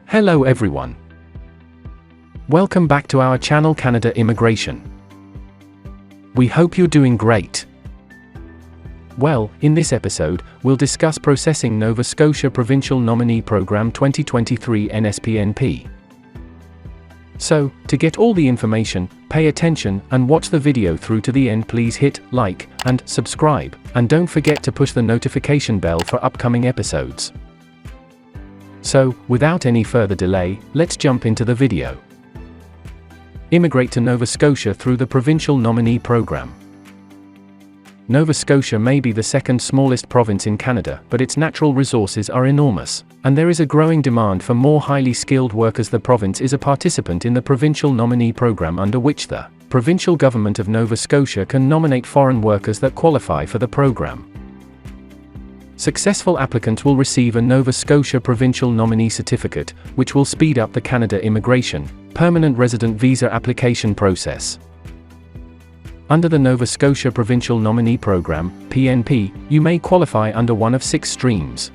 Hello everyone. Welcome back to our channel Canada Immigration. We hope you're doing great. Well, in this episode, we'll discuss processing Nova Scotia Provincial Nominee Program 2023 NS PNP. So, to get all the information, pay attention and watch the video through to the end. Please hit like and subscribe, and don't forget to push the notification bell for upcoming episodes. So, without any further delay, let's jump into the video. Immigrate to Nova Scotia through the Provincial Nominee Program. Nova Scotia may be the second smallest province in Canada, but its natural resources are enormous, and there is a growing demand for more highly skilled workers. The province is a participant in the Provincial Nominee Program, under which the provincial government of Nova Scotia can nominate foreign workers that qualify for the program. Successful applicants will receive a Nova Scotia Provincial Nominee Certificate, which will speed up the Canada Immigration, Permanent Resident Visa application process. Under the Nova Scotia Provincial Nominee Program, PNP, you may qualify under one of 6 streams.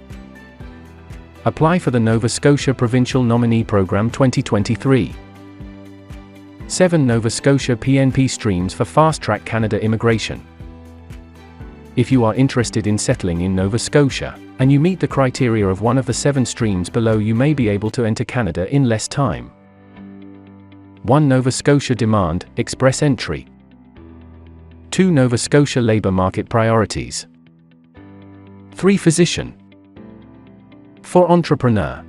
Apply for the Nova Scotia Provincial Nominee Program 2023. 7 Nova Scotia PNP streams for fast-track Canada immigration. If you are interested in settling in Nova Scotia, and you meet the criteria of one of the 7 streams below, you may be able to enter Canada in less time. 1 Nova Scotia Demand, Express Entry. 2 Nova Scotia Labour Market Priorities. 3 Physician. 4 Entrepreneur.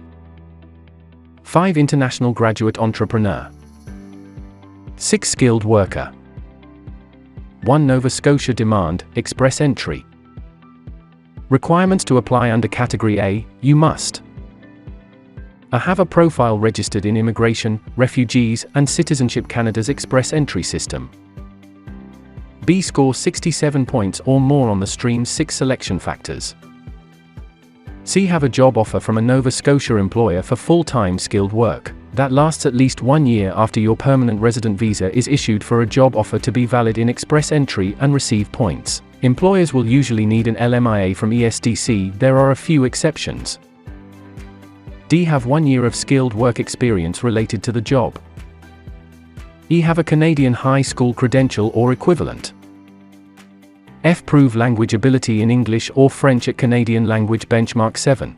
5 International Graduate Entrepreneur. 6 Skilled Worker. 1 Nova Scotia Demand, Express Entry. Requirements to apply under Category A, you must A. Have a profile registered in Immigration, Refugees and Citizenship Canada's Express Entry system. B. Score 67 points or more on the stream's 6 selection factors. C. Have a job offer from a Nova Scotia employer for full-time skilled work that lasts at least 1 year after your permanent resident visa is issued. For a job offer to be valid in Express Entry and receive points, employers will usually need an LMIA from ESDC. There are a few exceptions. D. Have 1 year of skilled work experience related to the job. E. Have a Canadian high school credential or equivalent. F. Prove language ability in English or French at Canadian Language Benchmark 7.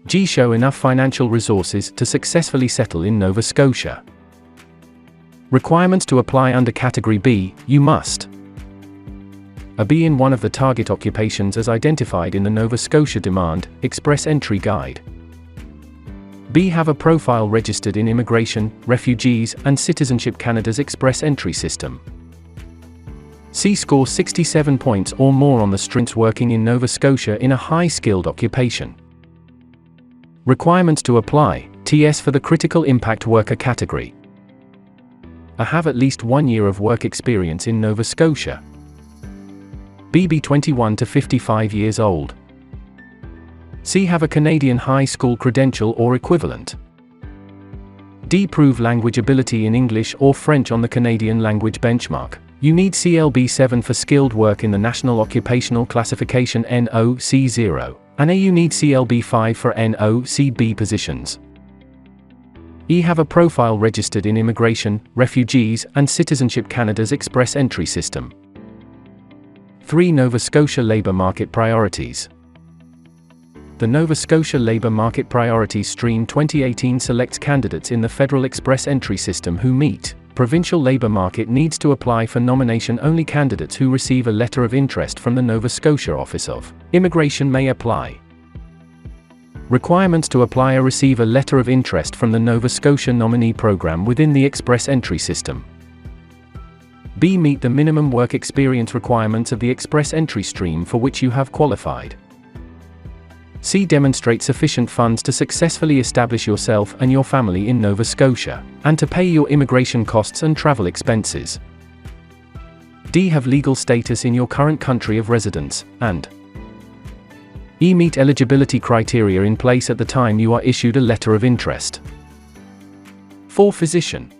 G. Show enough financial resources to successfully settle in Nova Scotia. Requirements to apply under Category B, you must be in one of the target occupations as identified in the Nova Scotia Demand, Express Entry Guide. B. Have a profile registered in Immigration, Refugees and Citizenship Canada's Express Entry system. C. Score 67 points or more on the streams working in Nova Scotia in a high-skilled occupation. Requirements to apply, TS for the Critical Impact Worker category. A. Have at least 1 year of work experience in Nova Scotia. B. Be 21 to 55 years old. C. Have a Canadian high school credential or equivalent. D. Prove language ability in English or French on the Canadian Language Benchmark. You need CLB 7 for skilled work in the National Occupational Classification NOC0. And A. You need CLB 5 for NOCB positions. E. Have a profile registered in Immigration, Refugees and Citizenship Canada's Express Entry system. 3 Nova Scotia Labour Market Priorities. The Nova Scotia Labour Market Priorities Stream 2018 selects candidates in the Federal Express Entry system who meet provincial labour market needs to apply for nomination. Only candidates who receive a letter of interest from the Nova Scotia Office of Immigration may apply. Requirements to apply: receive a letter of interest from the Nova Scotia Nominee Program within the Express Entry system. B. Meet the minimum work experience requirements of the Express Entry stream for which you have qualified. C. Demonstrate sufficient funds to successfully establish yourself and your family in Nova Scotia, and to pay your immigration costs and travel expenses. D. Have legal status in your current country of residence, and E. Meet eligibility criteria in place at the time you are issued a letter of interest. 4 Physician.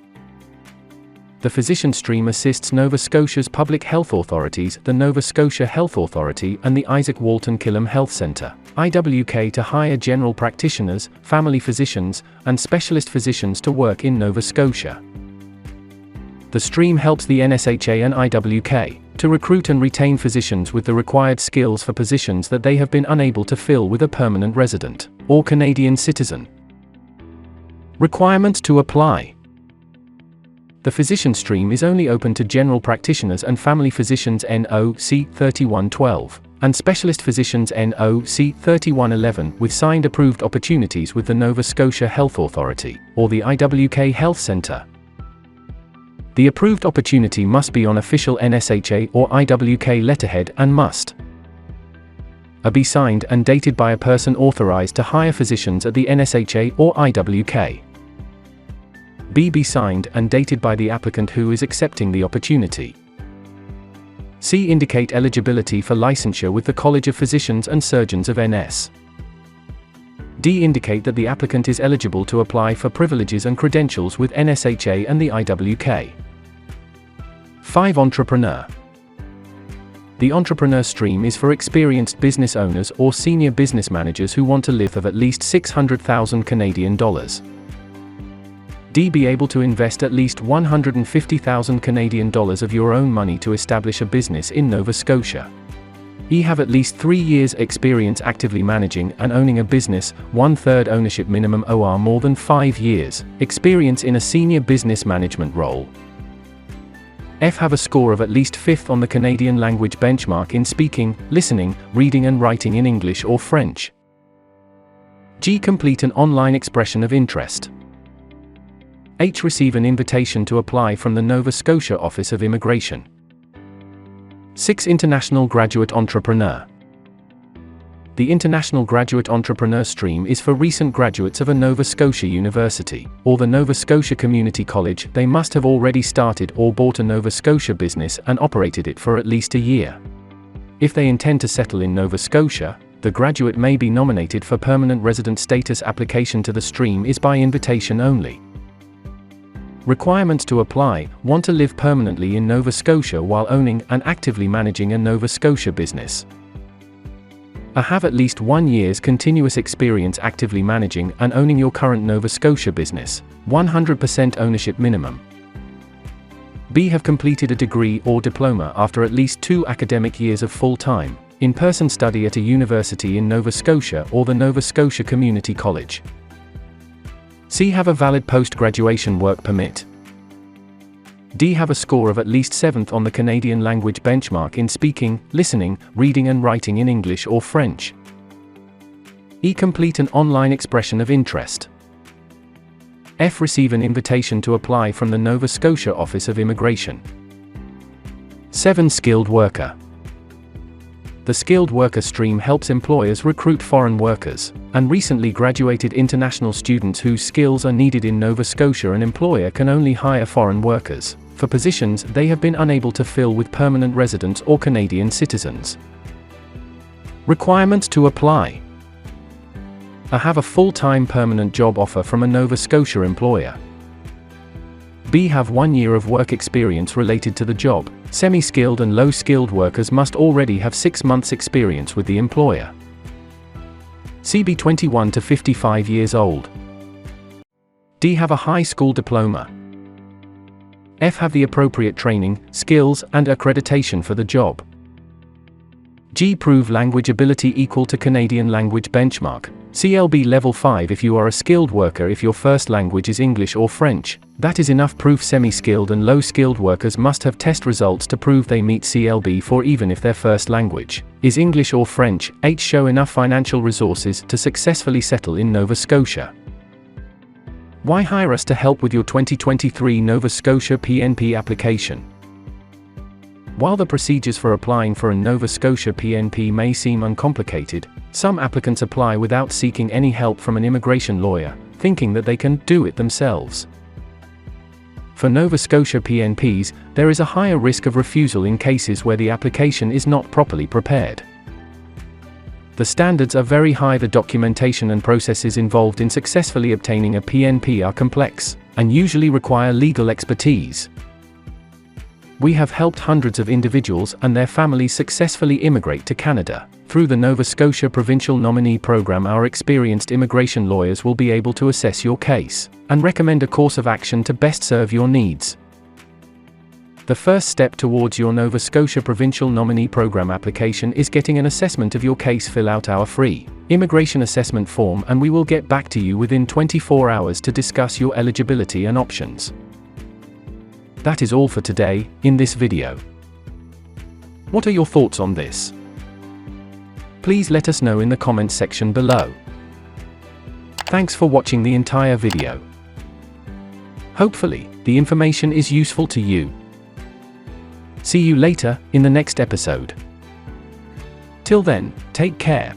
The physician stream assists Nova Scotia's public health authorities, the Nova Scotia Health Authority and the Isaac Walton Killam Health Centre, IWK, to hire general practitioners, family physicians, and specialist physicians to work in Nova Scotia. The stream helps the NSHA and IWK to recruit and retain physicians with the required skills for positions that they have been unable to fill with a permanent resident or Canadian citizen. Requirements to apply. The physician stream is only open to general practitioners and family physicians NOC 3112, and specialist physicians NOC 3111 with signed approved opportunities with the Nova Scotia Health Authority, or the IWK Health Centre. The approved opportunity must be on official NSHA or IWK letterhead and must be signed and dated by a person authorized to hire physicians at the NSHA or IWK. Be signed and dated by the applicant who is accepting the opportunity. C. Indicate eligibility for licensure with the College of Physicians and Surgeons of NS. D. Indicate that the applicant is eligible to apply for privileges and credentials with NSHA and the IWK. 5. Entrepreneur. The entrepreneur stream is for experienced business owners or senior business managers who want to live of at least 600,000 Canadian dollars. D. Be able to invest at least 150,000 Canadian dollars of your own money to establish a business in Nova Scotia. E. Have at least 3 years experience actively managing and owning a business, 1/3 ownership minimum or more than 5 years experience in a senior business management role. F. Have a score of at least 5th on the Canadian language benchmark in speaking, listening, reading and writing in English or French. G. Complete an online expression of interest. H. Receive an invitation to apply from the Nova Scotia Office of Immigration. 6. International Graduate Entrepreneur. The International Graduate Entrepreneur stream is for recent graduates of a Nova Scotia university, or the Nova Scotia Community College. They must have already started or bought a Nova Scotia business and operated it for at least a year. If they intend to settle in Nova Scotia, the graduate may be nominated for permanent resident status. Application to the stream is by invitation only. Requirements to apply: want to live permanently in Nova Scotia while owning and actively managing a Nova Scotia business. Have at least 1 year's continuous experience actively managing and owning your current Nova Scotia business, 100% ownership minimum. B. Have completed a degree or diploma after at least 2 academic years of full-time, in-person study at a university in Nova Scotia or the Nova Scotia Community College. C. Have a valid post-graduation work permit. D. Have a score of at least 7th on the Canadian language benchmark in speaking, listening, reading and writing in English or French. E. Complete an online expression of interest. F. Receive an invitation to apply from the Nova Scotia Office of Immigration. 7. Skilled worker. The skilled worker stream helps employers recruit foreign workers and recently graduated international students whose skills are needed in Nova Scotia. An employer can only hire foreign workers for positions they have been unable to fill with permanent residents or Canadian citizens. Requirements to apply: have a full-time permanent job offer from a Nova Scotia employer. B. Have 1 year of work experience related to the job. Semi-skilled and low-skilled workers must already have 6 months experience with the employer. C. Be 21 to 55 years old. D. Have a high school diploma. F. Have the appropriate training, skills, and accreditation for the job. G. Prove language ability equal to Canadian language benchmark. CLB Level 5 if you are a skilled worker. If your first language is English or French, that is enough proof. Semi-skilled and low-skilled workers must have test results to prove they meet CLB 4 even if their first language is English or French. H. Show enough financial resources to successfully settle in Nova Scotia. Why hire us to help with your 2023 Nova Scotia PNP application? While the procedures for applying for a Nova Scotia PNP may seem uncomplicated, some applicants apply without seeking any help from an immigration lawyer, thinking that they can do it themselves. For Nova Scotia PNPs, there is a higher risk of refusal in cases where the application is not properly prepared. The standards are very high. The documentation and processes involved in successfully obtaining a PNP are complex, and usually require legal expertise. We have helped hundreds of individuals and their families successfully immigrate to Canada. Through the Nova Scotia Provincial Nominee Program, our experienced immigration lawyers will be able to assess your case and recommend a course of action to best serve your needs. The first step towards your Nova Scotia Provincial Nominee Program application is getting an assessment of your case. Fill out our free immigration assessment form and we will get back to you within 24 hours to discuss your eligibility and options. That is all for today, in this video. What are your thoughts on this? Please let us know in the comments section below. Thanks for watching the entire video. Hopefully, the information is useful to you. See you later, in the next episode. Till then, take care.